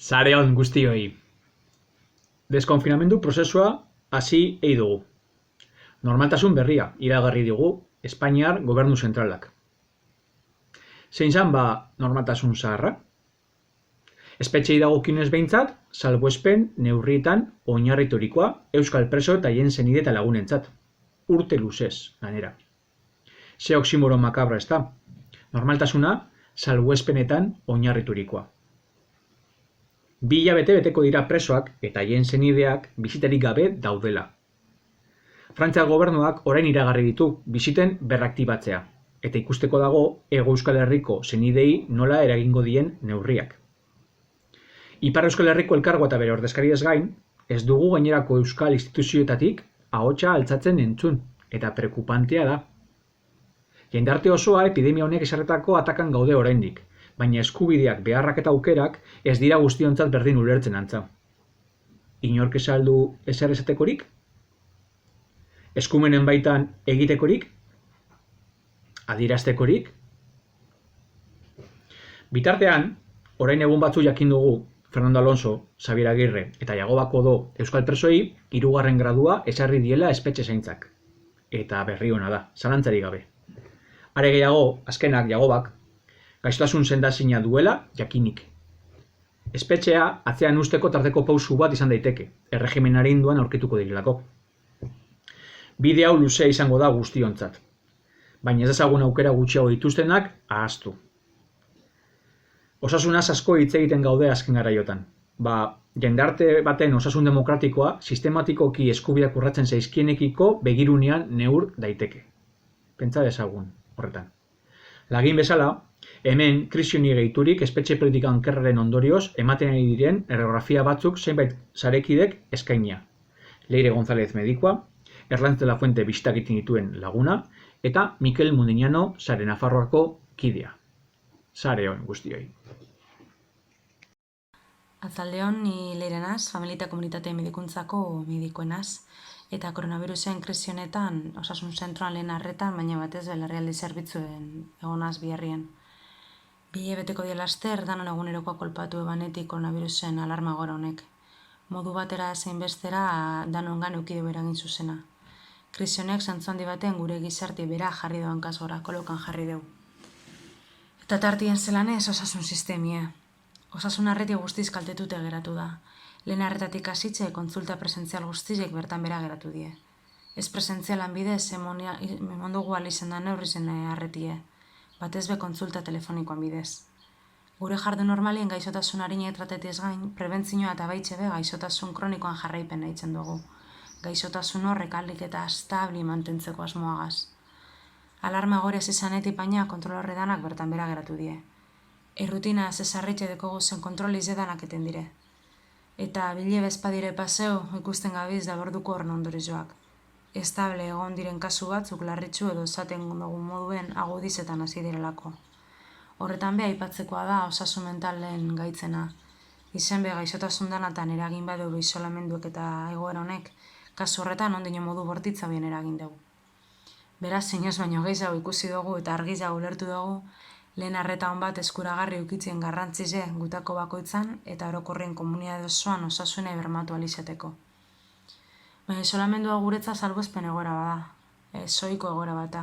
Sare on guztioi. Deskonfinamendu prozesua hasi ei dugu. Normaltasun berria iragarri digu Espainiar Gobernu Zentralak. Zein zan ba normaltasun zaharra? Espetxei dagokionez behintzat, salbuespen neurrietan oinarriturikoa euskal preso eta hien senide eta lagunentzat. Urte luzez, ganera. Ze oximoro makabra ez da. Normaltasuna salbuespenetan oinarriturikoa. 2 hilabete beteko dira presoak eta hien senideak bisitarik gabe daudela. Frantziar gobernuak orain iragarri ditu bisiten berraktibatzea, eta ikusteko dago Hego Euskal Herriko senidei nola eragingo dien neurriak. Ipar Euskal Herriko elkargoa eta bere ordezkariez gain, ez dugu gainerako euskal instituzioetatik ahotsa altzatzen entzun, eta prekupantea da. Jendarte osoa epidemia honek esarretako atakan gaude oraindik, baina eskubideak, beharrak eta aukerak ez dira guztiontzat berdin ulertzen antza. Inork esaldu ezer esatekorik? Eskumenen baitan egitekorik? Adieraztekorik? Bitartean, orain egun batzu jakin dugu Fernando Alonso, Xabier Agirre eta Jagobako do euskal presoei 3. gradua ezarri diela espetxe zaintzak. Eta berri ona da, zalantzarik gabe. Are gehiago, azkenak Jagobak, gaixotasun sendazina duela jakinik. Espetxea atzean usteko tarteko pausu bat izan daiteke, erregimen arinduan aurkituko direlako. Bide hau luzea izango da guztiontzat, baina ez dezagun aukera gutxiago dituztenak ahaztu. Osasunaz asko hitz egiten gaude azken garaiotan. Jendarte baten osasun demokratikoa sistematikoki eskubideak urratzen zaizkienekiko begirunean neur daiteke. Pentsa dezagun horretan. Lagin bezala, hemen krisi honi gehiturik espetxe politikan kerraren ondorioz ematen ari diren errografia batzuk zenbait sarekidek eskainia. Leire González medikua, Erlantz de la Fuente bistak egiten dituen laguna, eta Mikel Mundiñano Sare Nafarroako kidea. Sare on guztioi. Atzaldeon, ni Leire naz, familia eta komunitate medikuntzako medikoenaz, eta koronavirusen krisi honetan osasun zentroan lehen arretan, baina batez larrialdi zerbitzuen egonaz biherrien. 2 hilabeteko dira laster, danon egunerokoa kolpatu ebanetik koronavirusen alarma gora honek. Modu batera zein bestera danongan eukideu eragin zuzena. Krisi honek zantzu handi baten gure gizarti bera jarri doan kasgora, kolokan jarri deu. Eta tartien zelanez osasun sistemia. Osasun arreti guztiz kaltetute geratu da. Lehen arretatik hasitze kontsulta presentzial guztiek bertan bera geratu die. Ez presentzialan bidez emondugu alizen da neurri zen arretie. Batez be kontsulta telefonikoan bidez. Gure jardun normalien gaixotasun arina tratetiez gain, prebentzioa eta baitxe be gaixotasun kronikoan jarraipen nahitzen dugu. Gaixotasun horrek ahalik eta establi mantentzeko asmoagaz. Alarma gorez izanetik baina kontrol horredanak bertan bera geratu die. Errutina zesarritxe dekogu zen kontrol izedanak eten dire. Eta bile bezpadire paseo ikusten gabiz da borduko horren ondorizoak. Estable egon diren kasu batzuk larritxu edo esaten dugun moduen agudizetan hasi direlako. Horretan be aipatzekoa da osasun mentalen gaitzena. Izen be gaixotasun danatan eragin badeu isolamenduek eta egoera honek, kasu horretan ondino modu bortitza bien eragin dugu. Beraz, inoz baino gehiago ikusi dugu eta argiza ulertu dugu, lehen arreta hon bat eskuragarri ukitzien garrantzize gutako bakoitzan eta orokorrien komunitate osoan osasune bermatu alizateko. Baina isolamendua guretza salbuespen egoera bada, soiko egoera bata.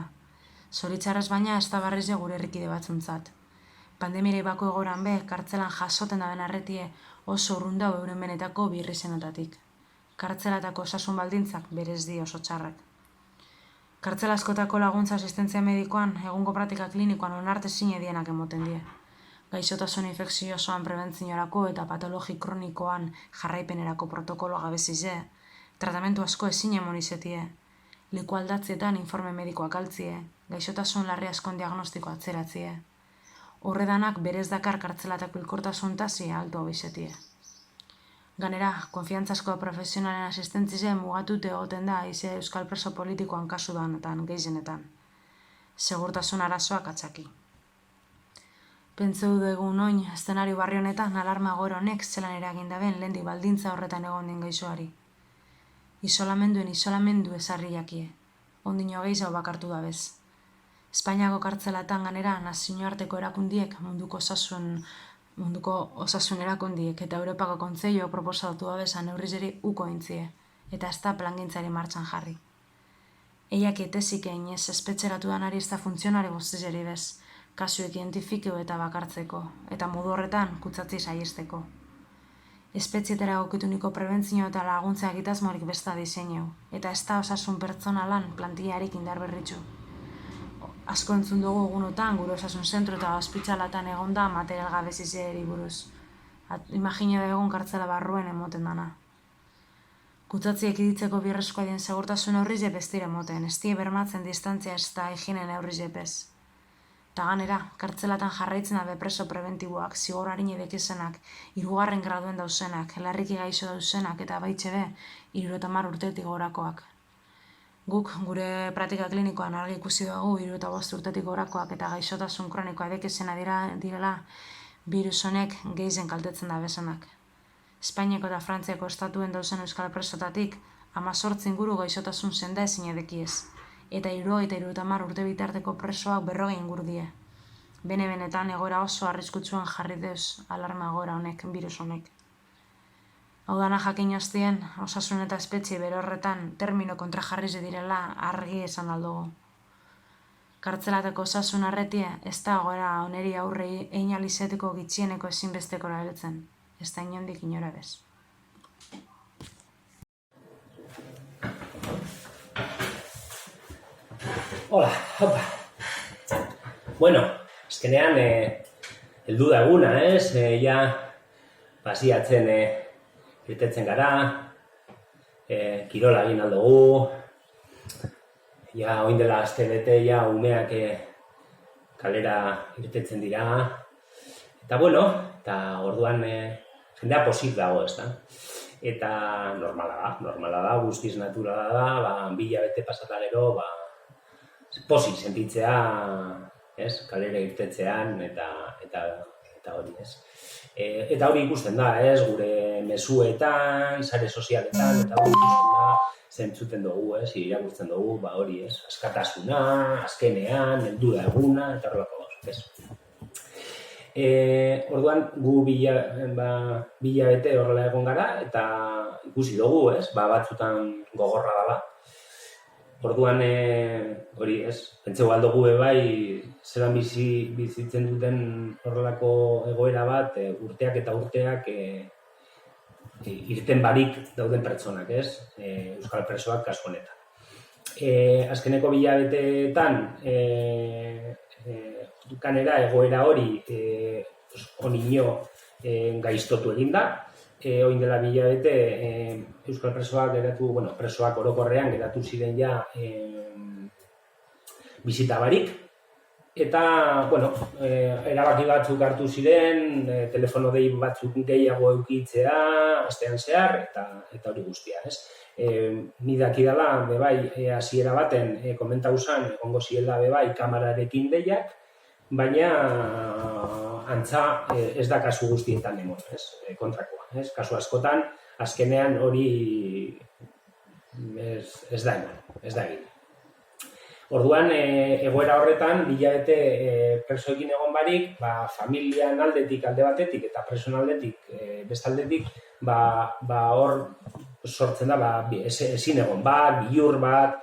Zoritzarrez baina ez da barriz gure herrikide batzuntzat. Pandemire bako egoran be, kartzelan jasoten daben arretie oso urrundau euren benetako birri zenatatik. Kartzelatako osasun baldintzak berez di oso txarrak. Kartzela askotako laguntza asistentzia medikoan, egungo praktika klinikoan onarte zine dienak emoten die. Gaixotasun infekziosoan prebentziorako eta patologi kronikoan jarraipenerako protokolo gabezize, tratamentu asko ezin emonizetie, leku aldatzietan informe medikoak altzie, gaixotasun larri askon diagnostiko atzeratzie. Horredanak berez dakar kartzelatako hilkortasun tasi altu hau izetie. Ganera, konfiantzasko profesionalen asistentzize mugatute egoten da ize euskal preso politikoan kasu danetan gehienetan. Segurtasun arazoak atzaki. Pentseu dugu noin, eszenario barri honetan alarma gora honek zelan eragin daben lehendik baldintza horretan egon den gaixoari. Isolamendu ezarri jakie, ondino gehiago bakartu dabez. Espainiako kartzelatan ganera nazioarteko erakundiek munduko osasun munduko osasun erakundiek eta Europako Kontseiluak proposatu babesa neurrizeri uko intzie, eta ez da plangintzari martxan jarri. Eiak etezik egin ez espetxeratu danari ez da funtzionari guztizeri bez, kasuek identifikeu eta bakartzeko, eta modu horretan kutsatzi saiesteko. Espetxietara egokituniko prebentzio eta laguntza egitasmorik besta diseineu, eta ez da osasun pertsonalan plantillarik indar berritxu. Asko entzun dugu egunotan gure osasun zentro eta ospitalatan egonda material gabezizeri buruz. Imagino egun kartzela barruen emoten dana. Kutsatzi ekiditzeko birreskoaien segurtasun neurrize bestire moten, ez die bermatzen distantzia ez da higiene neurrize bez. Ta ganera, kartzelatan jarraitzen da preso preventiboak, zigor harin edekizenak, 3. graduen dauzenak, larriki gaixo dauzenak eta baitxe be, 70 urtetik gorakoak. Guk gure praktika klinikoan argi ikusi dugu 75 urtetik gorakoak eta gaixotasun kronikoa edekizena direla virus honek gehien kaltetzen da bezanak. Espainiako eta Frantziako estatuen dauzen euskal presotatik 18 inguru gaixotasun senda ezin edekiez, eta 70 urte bitarteko presoak 40 inguru die. Bene-benetan egoera oso arriskutsuen jarri deuz alarma egoera honek, virus honek. Hau dana jakin hastien, osasun eta espetxe bere horretan termino kontrajarrize direla argi esan aldugu. Kartzelateko osasun arretie ez da egoera oneri aurrei egin alizeteko gitxieneko ezinbesteko erabiltzen, ez da inondik inora bez. Hola, opa. Bueno, azkenean, heldu da eguna, ez? Ja, pasiatzen irtetzen gara, kirola egin aldugu, ja, oin dela aste bete, ja, umeak kalera irtetzen dira, eta bueno, eta orduan jendea posik dago, ez da? Eta normala da, guztiz naturala da, 2 hilabete pasata gero, pozik sentitzea, ez, kalera irtetzean eta hori, ez. Eta hori ikusten da, ez, gure mezuetan, sare sozialetan, eta hori ikusten da, zentzuten dugu, ez, irakurtzen dugu, hori, ez, askatasuna, azkenean, heldu da eguna, eta horrelako gauzak, ez. Orduan, gu bilabete horrela egon gara, eta ikusi dugu, ez, batzutan gogorra dela. Orduan, hori ez, pentseu aldugu bai, zelan bizitzen duten horrelako egoera bat, urteak eta urteak irten barik dauden pertsonak, ez, euskal presoak kasu honetan. Azkeneko bilabeteetan, kanera egoera hori onino gaiztotu eginda, oin dela bilabete euskal presoak presoak orokorrean geratu ziren ja bizita barik, eta, erabaki batzuk hartu ziren, telefono dei batzuk gehiago eukitzea, astean zehar, eta hori guztia, ez? Ni dakidala, bebai, hasiera baten komentau zan, egongo ziela bebai, kamararekin deiak, baina antza ez da kasu guztietan emon, ez? Kontrakoa, ez? Kasu askotan, azkenean hori ez da egin. Orduan, egoera horretan, bilabete presoekin egon barik, familian aldetik alde batetik eta presoen aldetik bestaldetik, hor sortzen da, ezin egon bat, bilur bat,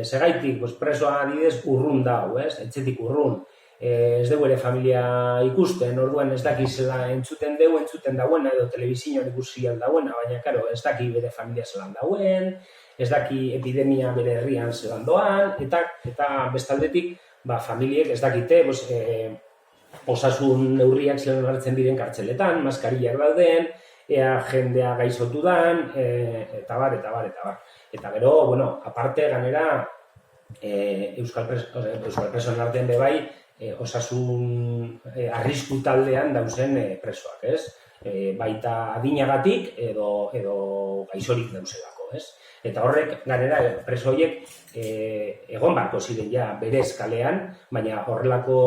segaitik presoa adidez urrun dau, etxetik urrun. Ez dugu ere familia ikusten, orduan ez daki zela entzuten dauen, edo telebizioan ikusi aldauena, baina, karo, ez daki bere familia zelan dauen, ez daki epidemia bere herrian zelan doan, eta bestaldetik, familiek ez dakite, osasun neurriak zelan hartzen diren kartzeletan, maskarillak dauden, ea jendea gaixotu dan, eta bar. Eta gero, aparte, ganera, euskal presoen artean bebai, osasun arrisku taldean dauzen presoak, ez? Baita adinagatik edo gaixorik dauzelako, ez? Eta horrek, ganera, preso horiek egon barko ziren ja berez kalean, baina horrelako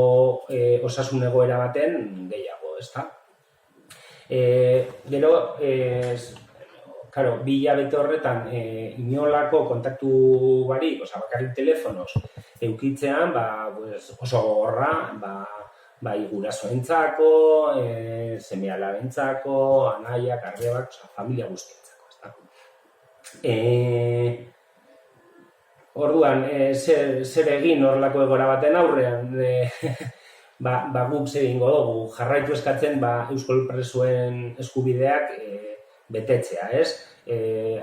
osasun egoera baten gehiago, ezta? Gero, bi hilabete horretan inolako kontaktu barik, bakarrik telefonoz, eukitzean, oso gogorra, bai gurasoentzako, seme-alabentzako, anaiak, arrebak, familia guztientzako. Orduan, zer egin horrelako egoera baten aurrean, guk zer egingo dugu, jarraitu eskatzen euskal presoen eskubideak betetzea, ez?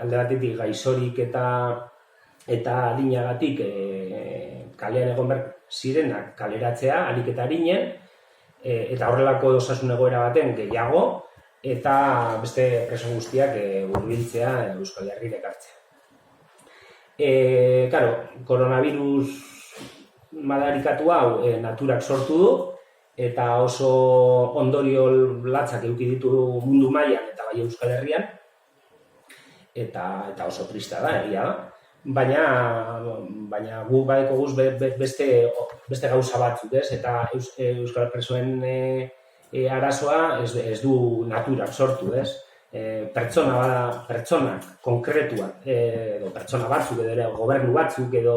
Alde batetik gaixorik eta adinagatik kalean egon behar zirenak kaleratzea, ahalik eta arinen, eta horrelako osasun egoera baten gehiago, eta beste preso guztiak hurbiltzea Euskal Herrira ekartzea. Claro, koronavirus madarikatu hau naturak sortu du, eta oso ondorio latzak eduki ditu mundu mailan eta bai Euskal Herrian, eta oso tristea da, egia da. Baina gu badeko guz beste gauza batzuk, ez? Eta euskal presoen arazoa ez du naturak sortu, ez? Pertsonak konkretuak, edo pertsona batzuk edo gobernu batzuk edo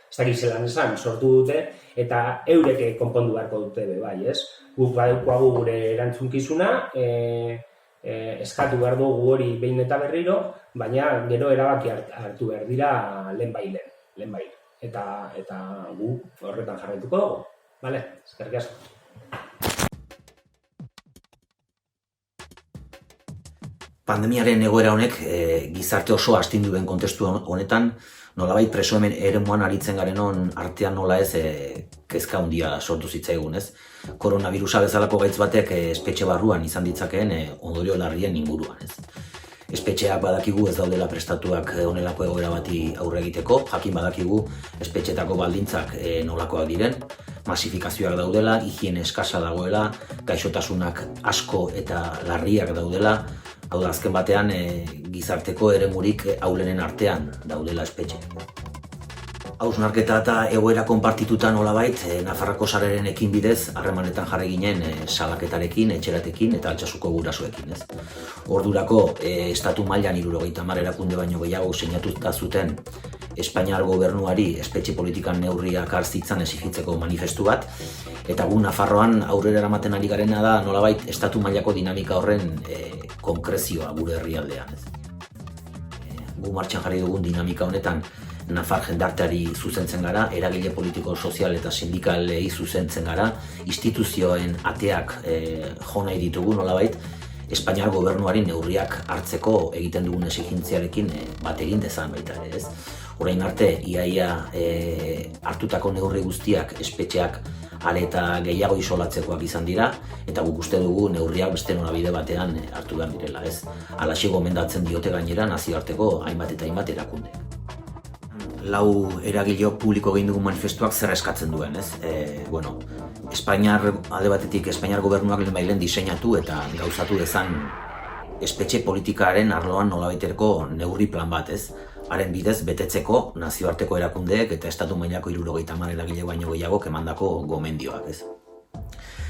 ez dakit zelan esan sortu dute, eta eurek konpondu beharko dute bai, ez? Guk badaukagu gure erantzunkizuna, eskatu behar dugu hori behin eta berriro, baina gero erabaki hartu behar dira lehen bai. Eta gu horretan jarraituko dugu. Bale, eskerrik asko. Pandemiaren egoera honek gizarte oso astindu den kontestu honetan, nolabait presoen eremuan aritzen garenon artean nola ez kezka handia sortu zitzaigun, ez? Koronavirusa bezalako gaitz batek espetxe barruan izan ditzakeen ondorio larrien inguruan, ez? Espetxeak badakigu ez daudela prestatuak honelako egoera bati aurre egiteko, jakin badakigu espetxetako baldintzak nolakoak diren, masifikazioak daudela, higiene eskasa dagoela, gaixotasunak asko eta larriak daudela, hau da azken batean gizarteko eremurik ahulenen artean daudela espetxe. Hausnarketa eta egoera konpartituta nolabait, Nafarroako sareren ekin bidez harremanetan jarri ginen salaketarekin, etxeratekin eta Altsasuko gurasoekin, ez? Ordurako estatu mailan 70 erakunde baino gehiago sinatuta zuten Espainiar gobernuari espetxe politikan neurriak hartzitzan exigitzeko manifestu bat, eta gu Nafarroan aurrera eramaten ari garena da nolabait estatu mailako dinamika horren konkrezioa gure herrialdean, ez? Gu martxan jarri dugun dinamika honetan Nafar jendarteari zuzentzen gara, eragile politiko, sozial eta sindikalei zuzentzen gara, instituzioen ateak jo nahi ditugu nolabait, Espainiar gobernuari neurriak hartzeko egiten dugun exigentziarekin bat egin dezan baita ere, ez? Orain arte, iaia hartutako neurri guztiak espetxeak are eta gehiago isolatzekoak izan dira, eta guk uste dugu neurriak beste norabide batean hartu behar direla, ez? Halaxe gomendatzen diote gainera nazioarteko hainbat eta hainbat erakunde. Lau eragileo publiko egin dugun manifestuak zer eskatzen duen, ez? Alde batetik Espainiar gobernuak lehenbailen diseinatu eta gauzatu dezan espetxe politikaren arloan nolabaiterako neurri plan bat, ez? Haren bidez betetzeko nazioarteko erakundeek eta estatu mailako 70 eragile baino gehiago emandako gomendioak, ez?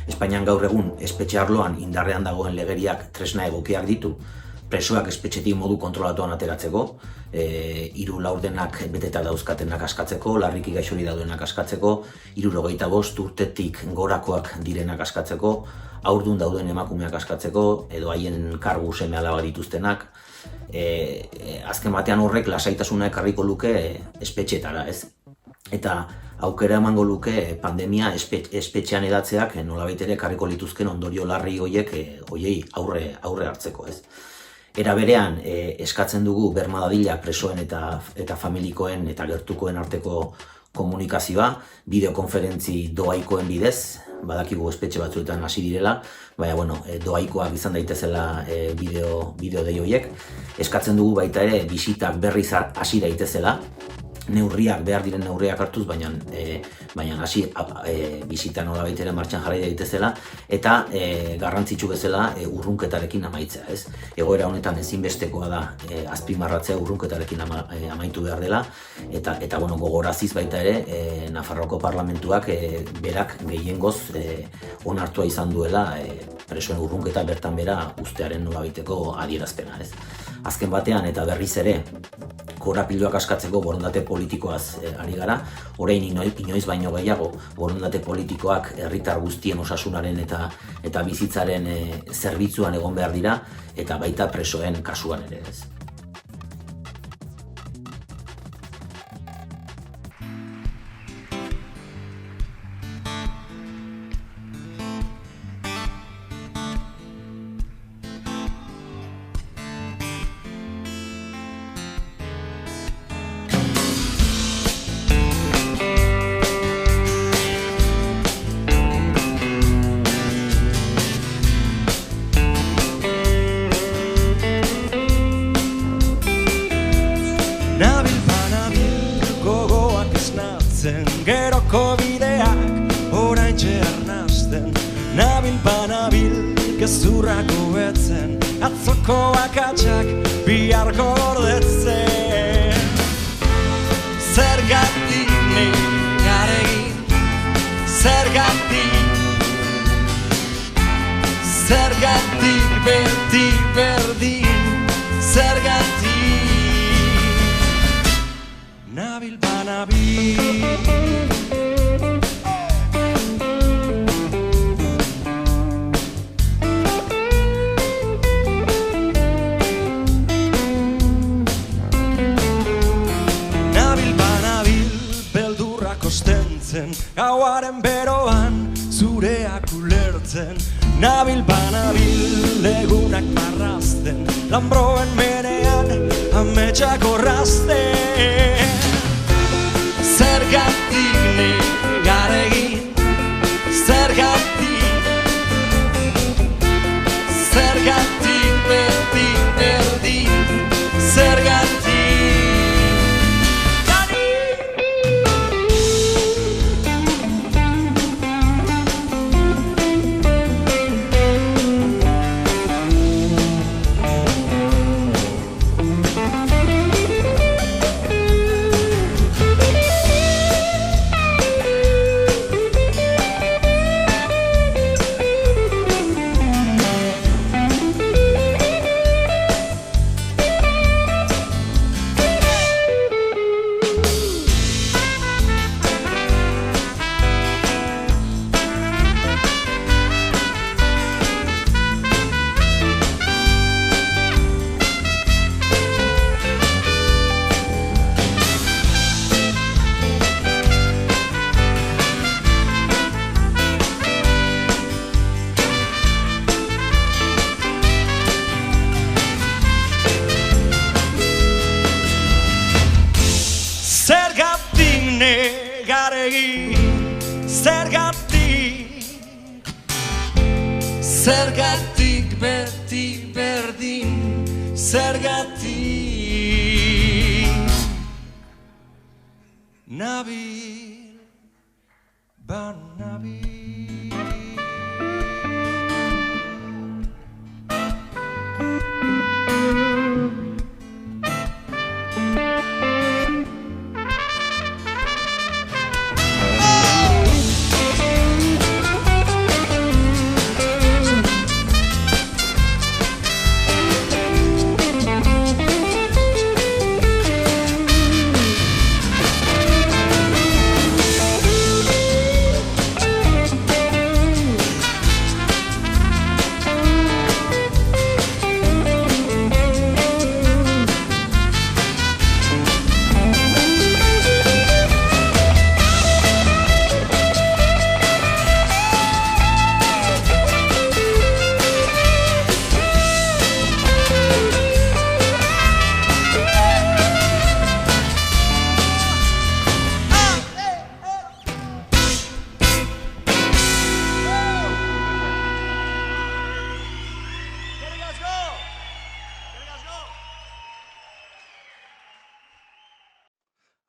Espainian gaur egun espetxe arloan indarrean dagoen legeriak tresna egokiak ditu, presoak espetxetik modu kontrolatuan ateratzeko, 3 laurdenak beteta dauzkatenak askatzeko, larriki gaixori daudenak askatzeko, 75 urtetik gorakoak direnak askatzeko, haurdun dauden emakumeak askatzeko, edo haien kargu seme-alaba dituztenak. Azken batean horrek lasaitasuna ekarriko luke espetxetara, ez? Eta aukera emango luke pandemia espetxean edatzeak nolabait ere ekarriko lituzken ondorio larri hoiei aurre hartzeko, ez? Era berean, eskatzen dugu berma dadila presoen eta familikoen eta gertukoen arteko komunikazioa, bideokonferentzi doaikoen bidez, badakigu espetxe batzuetan hasi direla, baina doaikoak izan daitezela bideo dei horiek. Eskatzen dugu baita ere bisitak berriz hasi daitezela, neurriak, behar diren neurriak hartuz, baina hasi bisita nolabait ere martxan jarri daitezela, eta garrantzitsu bezala urrunketarekin amaitzea, ez? Egoera honetan ezinbestekoa da azpimarratzea urrunketarekin amaitu behar dela, eta gogoraziz baita ere Nafarroako parlamentuak berak gehiengoz onartua izan duela presoen urrunketa bertan bera ustearen nolabaiteko adierazpena, ez? Azken batean eta berriz ere korapiloak askatzeko borondate politikoaz ari gara, orain inoiz baino gehiago borondate politikoak herritar guztien osasunaren eta bizitzaren zerbitzuan egon behar dira, eta baita presoen kasuan ere ez. Geroko bideak oraintxe arnasten, nabil banabil gezurrak hobetzen, atzoko akatsak biharko gordetzen. Zergatik negaregin, zergatik beti berdin, zergatik nabil banabil. Gauaren beroan zureak ulertzen, nabil banabil egunak marrazten, lanbroen menean ametsak orrazten. Zergatik negaregin, zergatik beti berdin, zergatik. Zergatik beti berdin, zergatik nabil banabil.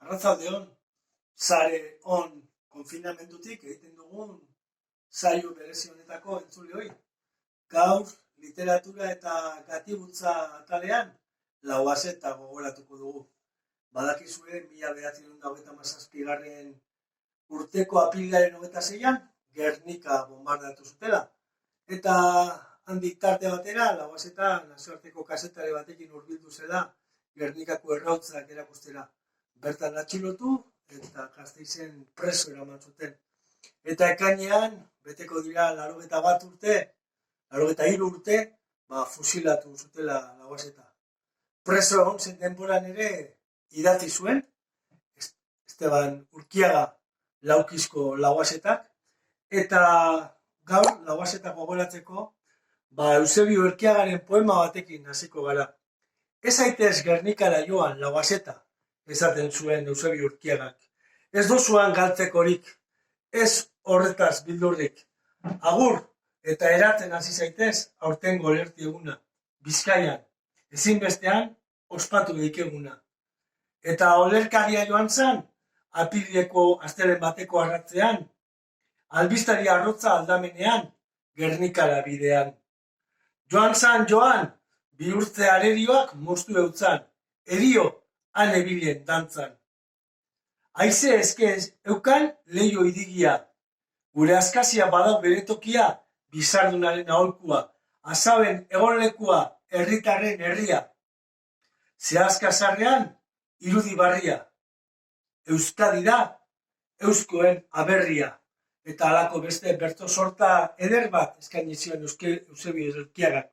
Arratsaldeon, sare on konfinamendutik egiten dugun saio berezi honetako entzuleoi. Gaur literatura eta gatibutza atalean Lauazeta gogoratuko dugu. Badakizue 1927 urteko apirilaren 26an Gernika bombardatu zutela. Eta handik tarte batera Lauazeta nazioarteko kazetari batekin hurbildu zela Gernikako errautzak erakustera. Bertan atxilotu eta Gasteizen preso eraman zuten. Eta ekainean, beteko dira 81 urte, 83 urte, fusilatu zutela Lauaxeta. Preso egon zen denboran ere idatzi zuen, Esteban Urkiaga Laukizko Lauaxetak, eta gaur Lauaxeta gogoratzeko, Eusebio Urkiagaren poema batekin hasiko gara. Ez zaitez Gernikara joan Lauaxeta, esaten zuen Eusebio Urkiagak. Ez dozuan galtzekorik, ez horretaz bildurrik. Agur eta eratzen hasi zaitez aurtengo lerti eguna. Bizkaian, ezinbestean ospatu dikeguna. Eta olerkaria joan zan, apirileko astelen bateko arratzean, albistari arrotza aldamenean, Gernikara bidean. Joan zan joan, bihurtze arerioak moztu eutzan, erio han ebilen dantzan. Haize ezkez eukan leio idigia, gure askazia badau beretokia, bizardunaren aholkua, azaben egonlekua, herritarren herria. Zehazka sarrean, irudi barria. Euskadi da, euskoen aberria. Eta halako beste bertso sorta eder bat eskaini zion Eusebio Urkiagak.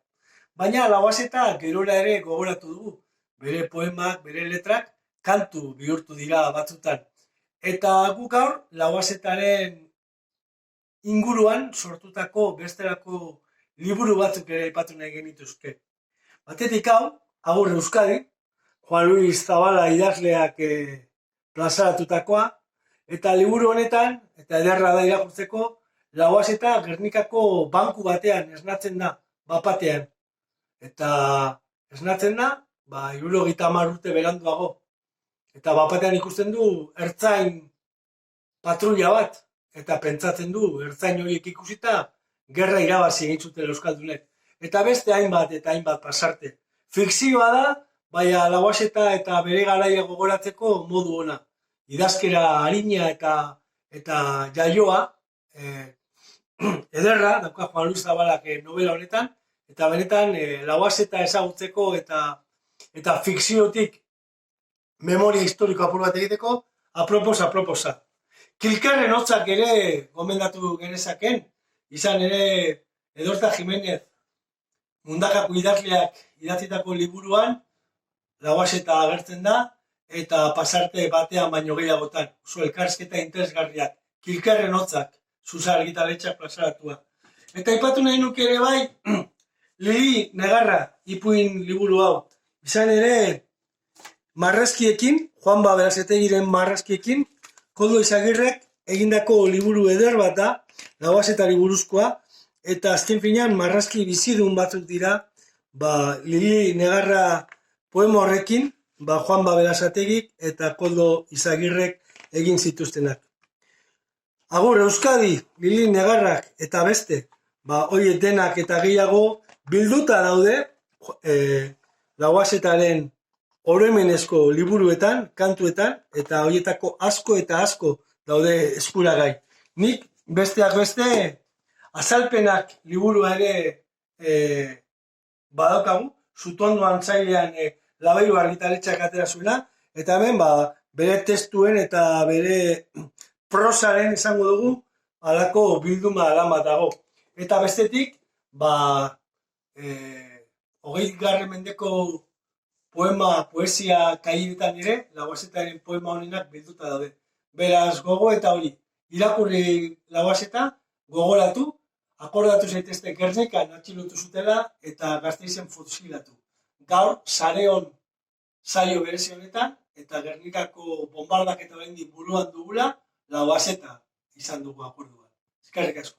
Baina Lauaxeta gerora ere gogoratu dugu. Bere poemak, bere letrak, kantu bihurtu dira batzutan. Eta gu gaur Lauaxetaren inguruan sortutako bestelako liburu batzuk ere aipatu nahi genituzke. Batetik hau, Agur Euskadi, Juan Luis Zabala idazleak plazaratutakoa, eta liburu honetan, eta ederra da irakurtzeko, Lauaxeta Gernikako banku batean esnatzen da, bapatean. Eta esnatzen da, 70 urte beranduago. Eta bapatean ikusten du ertzain patrulla bat, eta pentsatzen du ertzain horiek ikusita gerra irabazi egin zuten euskaldunek. Eta beste hainbat eta hainbat pasarte. Fikzioa da, baina Lauaxeta eta bere garaia gogoratzeko modu ona. Idazkera arina eta jaioa, ederra, dauka Juan Luis Zabalak novela honetan, eta benetan Lauaxeta ezagutzeko eta fikziotik memoria historiko apur bat egiteko, aproposa. Kilkerren hotzak ere gomendatu genezaken, izan ere Edorta Jimenez Mundakako idazleak idatzitako liburuan Lauaxeta agertzen da, eta pasarte batean baino gehiagotan, oso elkarrizketa interesgarriak, Kilkerren hotzak, Zuzar argitaletxeak plazaratua. Eta aipatu nahi nuke ere bai, Lili Negarra ipuin liburu hau, izan ere marrazkiekin, Juan Berasategiren marrazkiekin, Koldo Izagirrek egindako liburu eder bat da, Lauaxetari buruzkoa, eta azken finean marrazki bizidun batzuk dira, Lili Negarra poema horrekin, Juan Berasategik eta Koldo Izagirrek egin zituztenak. Agur Euskadi, Lili Negarrak eta beste, horiek denak eta gehiago bilduta daude Lauaxetaren oroimenezko liburuetan, kantuetan, eta horietako asko eta asko daude eskuragai. Nik besteak beste azalpenak liburua ere badaukagu, Zutondo Antzailean Labeiru argitaletxeak atera zuela, eta hemen bere testuen eta bere prosaren esango dugu halako bilduma alama dago. Eta bestetik, 20. mendeko poesia kainetan ere, Lauaxetaren poema honenak bilduta daude. Beraz, gogo eta hori, irakurri Lauaxeta, gogoratu, akordatu zaitezte Gernikan atxilotu zutela eta Gasteizen fusilatu. Gaur, Sareon saio berezi honetan, eta Gernikako bombardaketa oraindik buruan dugula, Lauaxeta izan dugu akordua. Eskerrik asko.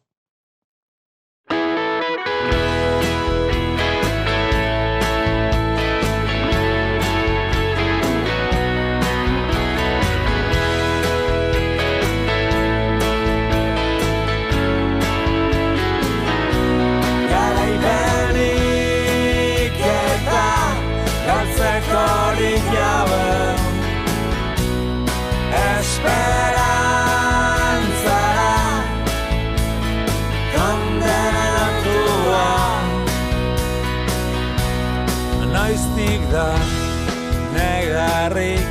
negarrik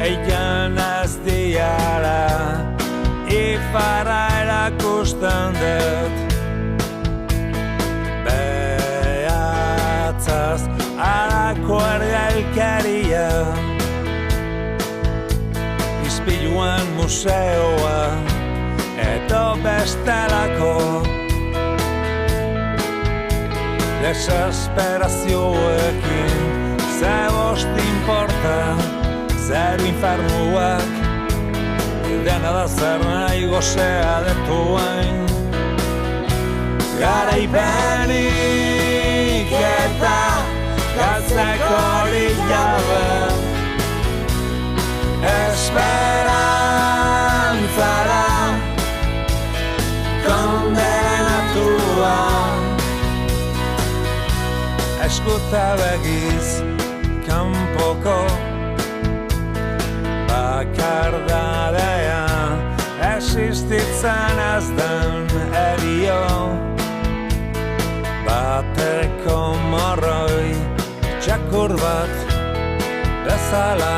eikan aztiara ifarra erakusten dut behatzaz harako ergailkeria Ispiluan museoa edo bestelako desesperazioekin ze bost importa zer infernuak dena da zer nahi gozea detuain garaipenik eta galtzeko hori jabe esperantzara kondenatua eskuta begiz kanpoko bakardadea existitzen ez den erio bateko morroi txakur bat bezala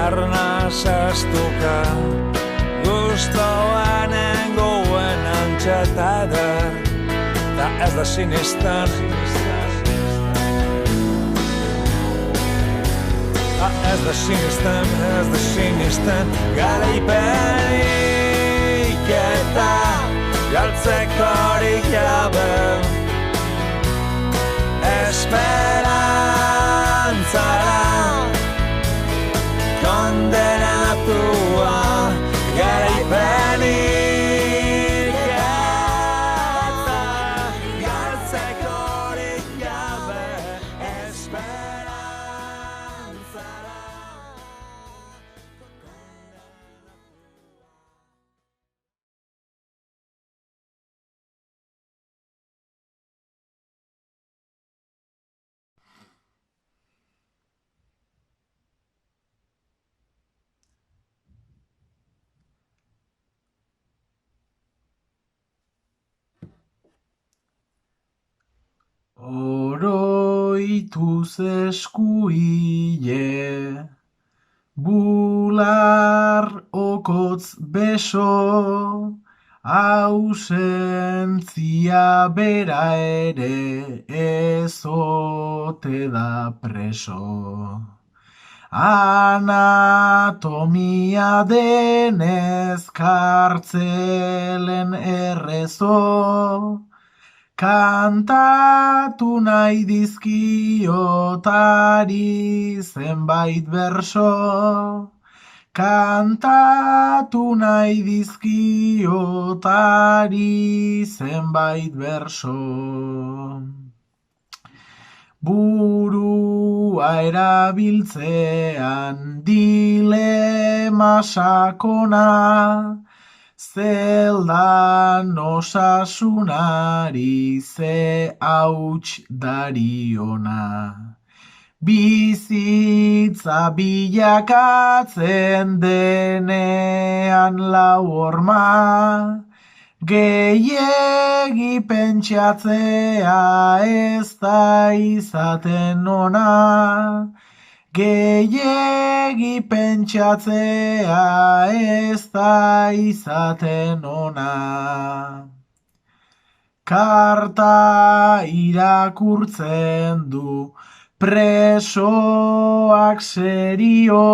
arnaz estuka gustoan engoen antxeta eder da ez da sinistan ez da sinistan garaipenik eta galtzeko horik jabe esperantzara kondenatua garaipenik eta galtzeko horik jabe esperantzara Oroituz eskuile, bular okotz beso, ausentzia bera ere ezote da preso. Anatomia denez kartzelen errezo, kantatu nahi dizkiotari zenbait berso, kantatu nahi dizkiotari zenbait berso. Burua erabiltzean dilema sakona, zeldan osasunari ze hauts dariona. Bizitza bilakatzen denean lau horma, gehiegi pentsatzea ez da izaten ona, gehiegi pentsatzea ez da izaten ona. Karta irakurtzen du presoak serio,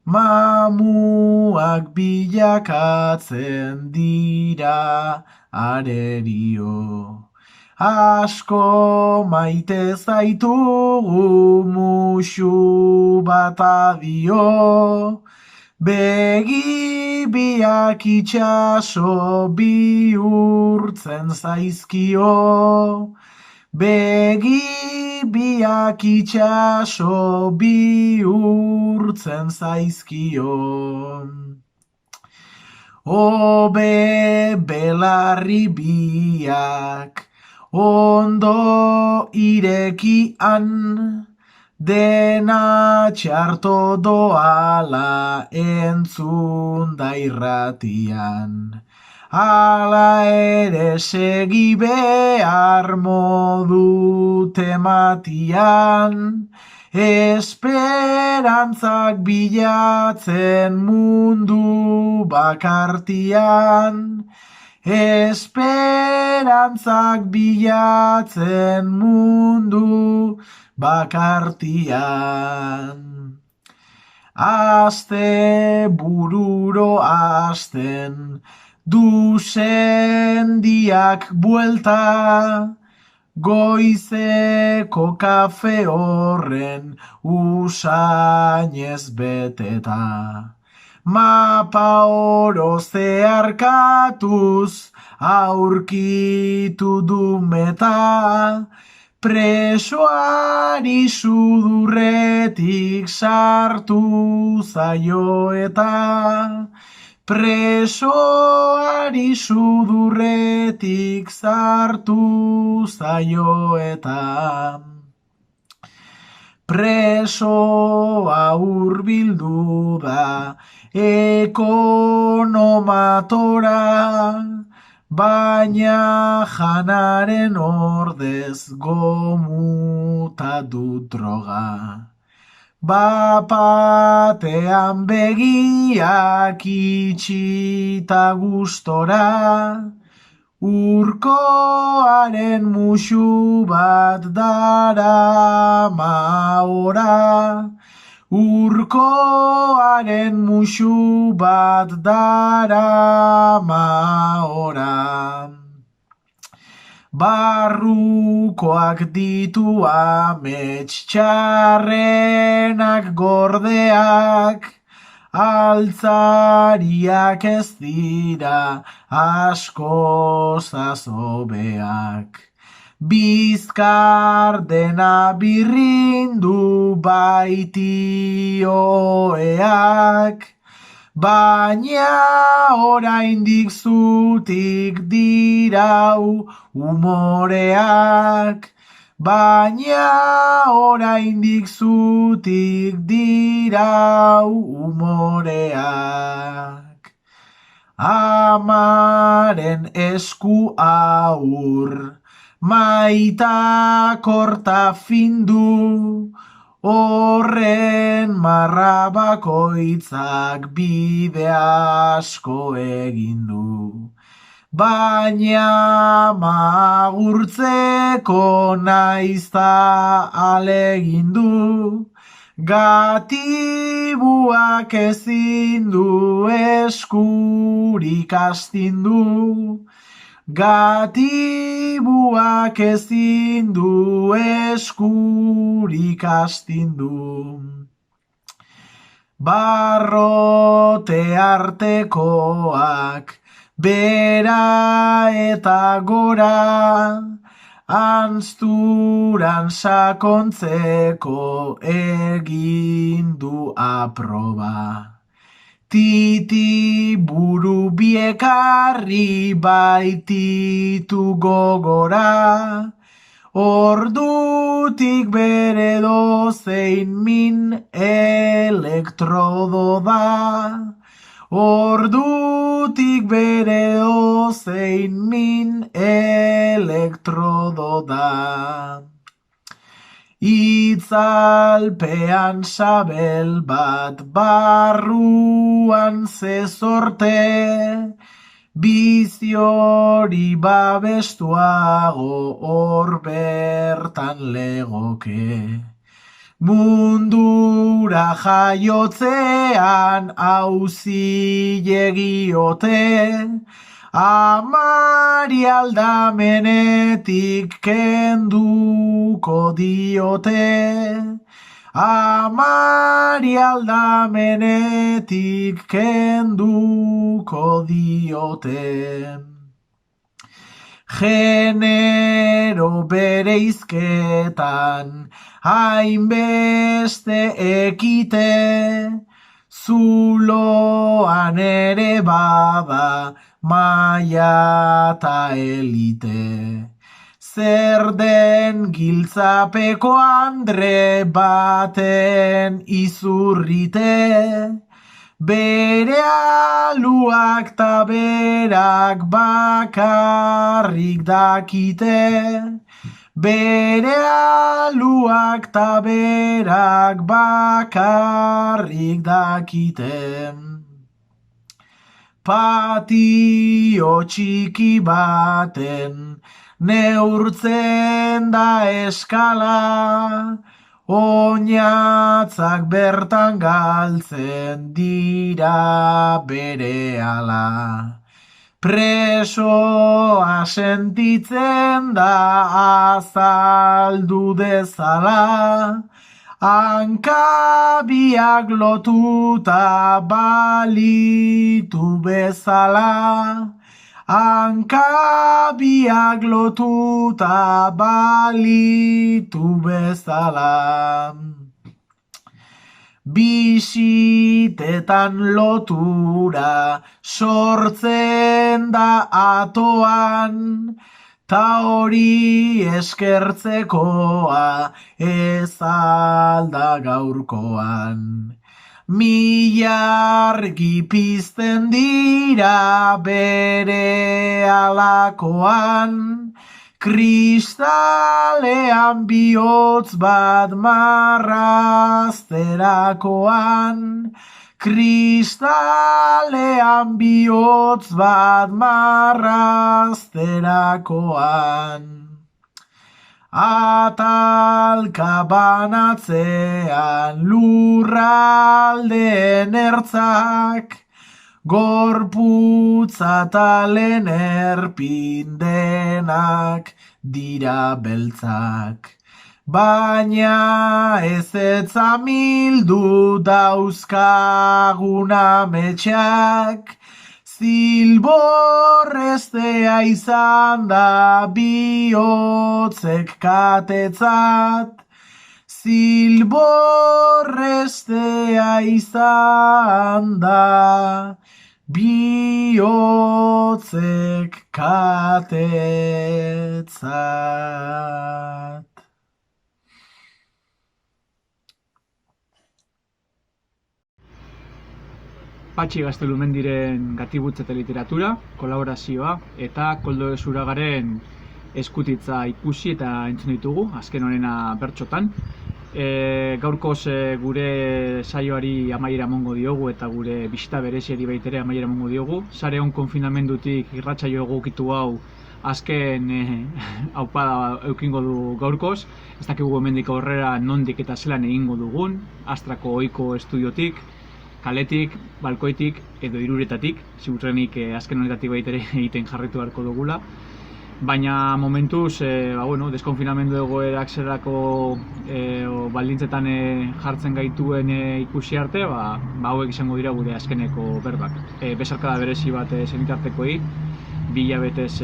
mamuak bilakatzen dira arerio. Asko maite zaitugu musu bat adio, begi biak itxaso bihurtzen zaizkio, begi biak itxaso bihurtzen zaizkio. Obe belarri biak ondo irekian, dena txarto doala entzun da irratian. ala ere segi behar modu tematian, esperantzak bilatzen mundu bakartian, esperantzak bilatzen mundu bakartian. Aste bururo asten, du sendiak buelta, goizeko kafe horren usainez beteta. Mapa oro zeharkatuz aurkitu du meta, presoari sudurretik sartu zaio eta, presoari sudurretik sartu zaio eta. Presoa hurbildu da ekonomatora, baina janaren ordez gomuta du droga. Bapatean begiak itxita gustora, urkoaren musu bat darama ora, urkoaren musu bat darama ora. Barrukoak ditu amets txarrenak gordeak, altzariak ez dira askoz azobeak. Bizkar dena birrindu baitioeak, baina oraindik zutik dirau umoreak, baina oraindik zutik dirau umoreak. Amaren esku aur, maita korta findu, horren marra bakoitzak bide asko egin du. Baina magurtzeko naizta alegin du, gatibuak ezin du eskurik astindu, gatibuak ezin du eskurik astindu. Barrote artekoak bera eta gora, anzturan sakontzeko egin du aproba. Titi buru biekarri baititu gogora, ordutik bere dozein min elektrodo da, ordutik bere dozein min elektrodo da. Itzalpean sabel bat barruan zezorte, bizi hori babestuago hor bertan legoke. Mundura jaiotzean auzilegiote, amari aldamenetik kenduko diote, amari aldamenetik kenduko diote. Genero bereizketan hainbeste ekite, zuloan ere bada maia ta elite. Zer den giltzapeko andre baten izurrite, bere aluak ta berak bakarrik dakite. Bere aluak ta berak bakarrik dakite. Patio txiki baten neurtzen da eskala, oinatzak bertan galtzen dira berehala. Presoa sentitzen da azaldu dezala, hankabiak lotuta balitu bezala. Hankabiak lotuta balitu bezala. Bisitetan lotura sortzen da atoan, ta hori eskertzekoa ez alda gaurkoan. Milargi pizten dira bere alakoan, kristalean bihotz bat marrazterakoan, kristalean bihotz bat marrazterakoan. Atalka banatzean lurraldeen ertzak, gorputza talen erpin denak dira beltzak. Baina ez mildu dauzkaguna metxak, zilborrestea izan da bihotzek katetzat, zilborrestea izan da bihotzek katetzat. Patxi Gaztelumendiren Gatibutz eta literatura, kolaborazioa eta Koldo Zuragaren eskutitza ikusi eta entzun ditugu, azken honena bertsotan. Gaurkoz gure saioari amaiera emango diogu eta gure bisita bereziari baitere amaiera emango diogu. Sare on konfinamendutik irratsaio egokitu hau azken aupada eukingo du gaurkoz. Ez dakigu hemendik aurrera nondik eta zelan egingo dugun, Astrako ohiko estudiotik, kaletik, balkoitik edo iruretatik, ziurrenik azken honetatik baitere egiten jarraitu beharko dugula. Baina momentuz, deskonfinamendu egoerak zerako baldintzetan jartzen gaituen ikusi arte, hauek izango dira gure azkeneko berbak. Besarkada berezi bat senitartekoei, 2 hilabetez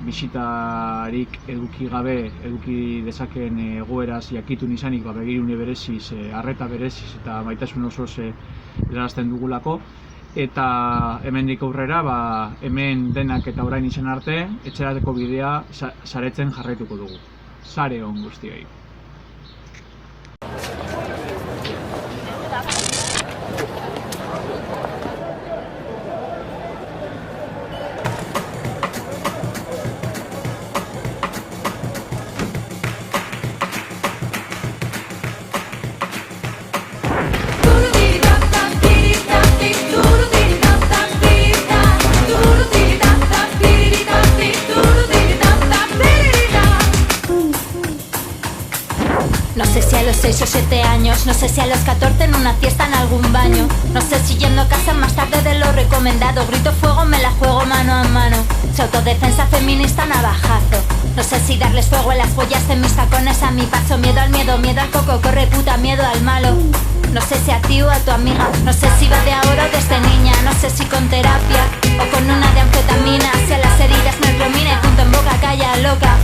bisitarik eduki gabe, eduki dezaken egoeraz jakitun izanik begirune bereziz, arreta bereziz eta maitasun osoz erarazten dugulako. Eta hemendik aurrera, hemen denak eta orain izan arte, etxerateko bidea saretzen jarraituko dugu. Sare on guztioi. No sé si a los 6 o 7 años, no sé si a los 14 en una fiesta en algún baño, no sé si yendo a casa más tarde de lo recomendado, grito fuego, me la juego mano a mano, si autodefensa feminista navajazo, no sé si darles fuego en las pollas de mis tacones a mi paso, miedo al coco, corre puta, miedo al malo. No sé si a ti o a tu amiga, no sé si va de ahora o desde niña, no sé si con terapia o con una de anfetamina, si a las heridas me promina y punto en boca calla loca.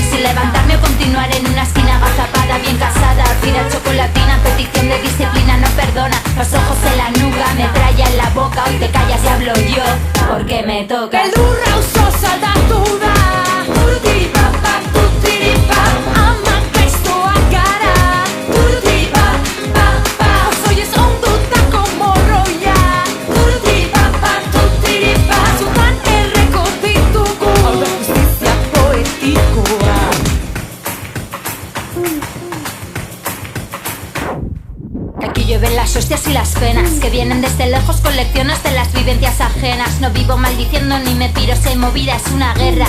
Si levantarme o continuar en una esquina agazapada, bien casada, tira chocolatina, petición de disciplina no perdona, los ojos en la nuca, metralla en la boca, hoy te callas y hablo yo, porque me toca. Beldurra usosa datu da, turtiripa, turtiripa, ama gaiztoa gara, turtiripa, pa, pa, osoiez onduta como roia, las hostias y las penas que vienen desde lejos con lecciones de las vivencias ajenas. No vivo maldiciendo ni me piro, si hay movida es una guerra.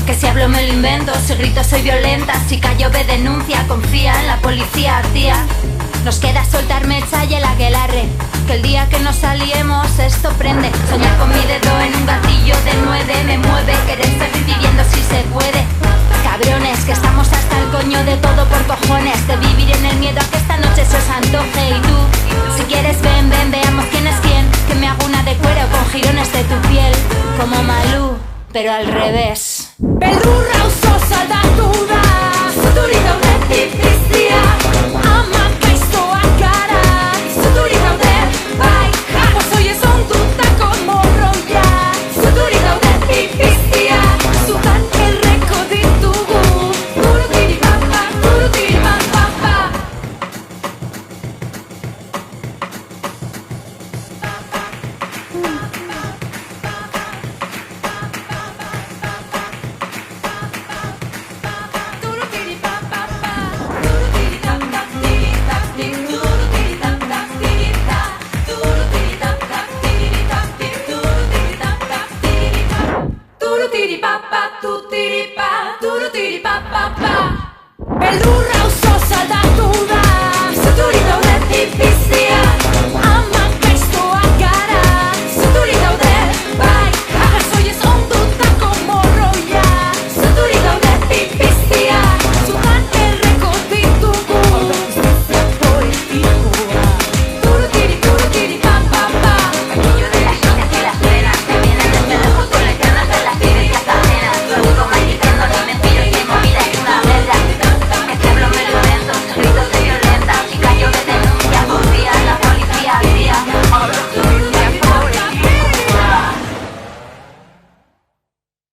Que si hablo me lo invento, si grito soy violenta, si callo ve denuncia, confía en la policía, tía. Nos queda soltar mecha y el aquelarre, que el día que nos aliemos esto prende. Soñar con mi dedo en un gatillo de 9 me mueve, querer seguir viviendo si se puede. Cabrones, que estamos hasta el coño de todo por cojones, de vivir en el miedo a que esta noche se os antoje. Y tú, si quieres ven, ven, veamos quién es quién, que me hago una de cuero con jirones de tu piel, como Malú, pero al revés. Beldurra auzo saldatu da, zuturik gaudetik piztia, ama gaiztoak gara, zuturik gaude, bai, pozoi ez ondutako morroia, zuturik gaudetik piztia, zutan erreko ditugu, turutiri papa, turutiri papa. Beldurra